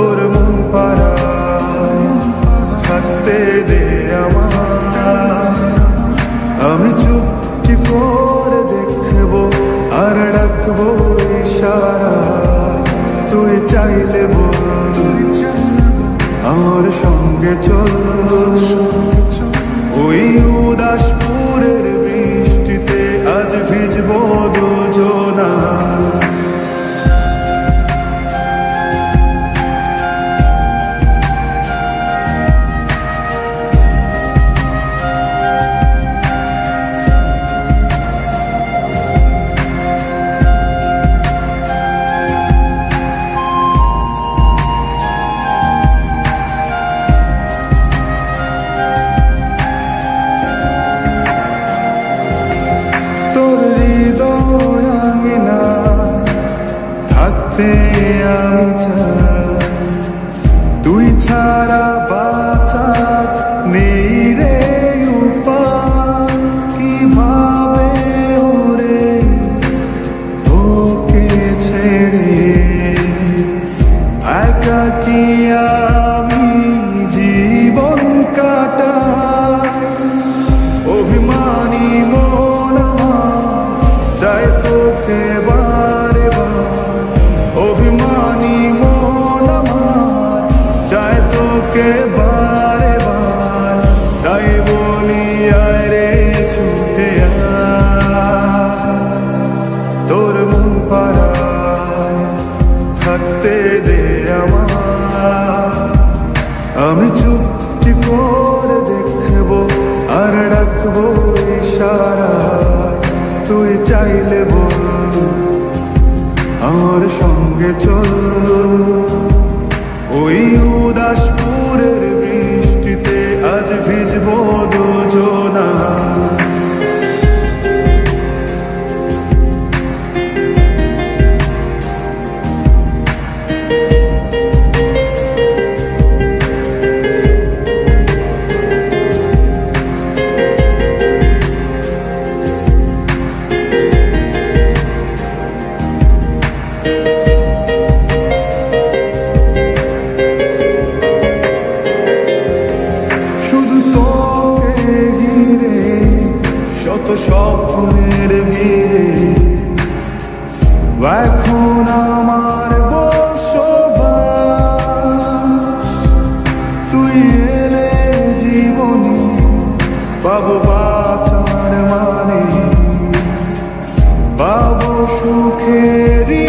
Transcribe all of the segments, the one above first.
তোর মন পাড়ায় থাকতে দে আমার। আমি চুপটি করে দেখবো আর রাখবো ইশারা, তুই চাইলে বল আমার সঙ্গে চল। ওই উদাসপুরের বৃষ্টিতে আজ ভিজবো দুজনা। আমি চাই তুই ছাড়া বাঁচার নেই রে উপায়। কিভাবে ওরে তোকে ছেড়ে একাকী আমি জীবন কাটাই। অভিমানী মন আমার চায় তোকে বারে বার, অভিমানী মন আমার চায় তোকে বারে বার। তাই বলি আয় রে ছুটে আয়, তোর মন পাড়ায় থাকতে দে আমার। আমি চুপটি করে দেখবো আর রাখবো ইশারা, তুই চাইলে বল আমার সঙ্গে চল। ওই উদাসপুরের বৃষ্টিতে আজ ভিজবো দুজনা। শত স্বপ্নের ভিড়ে এখন আমার বসবাস। তুই এলে জীবনে পাবো বাঁচার মানে, পাবো সুখেরই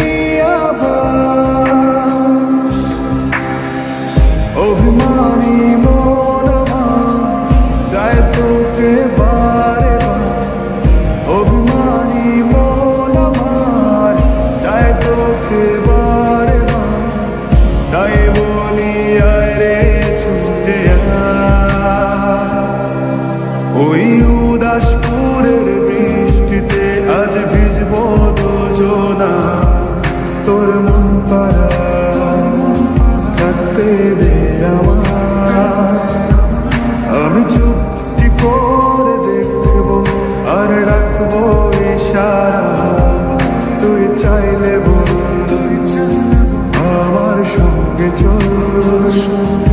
আভাস। অভিমানী মন আমার চায় তোকে বারে বার, অভিমানী মন আমার চায় তোকে বারে বার। তাই বলি আয় রে ছুটে আয়, ওই উদাসপুরের বৃষ্টিতে আজ ভিজবো দুজনা। তোর মন পাড়ায় থাকতে দে আমার। আমি চুপটি করে দেখবো আর রাখবো ইশারা, তুই চাইলে বল আমার সঙ্গে চল।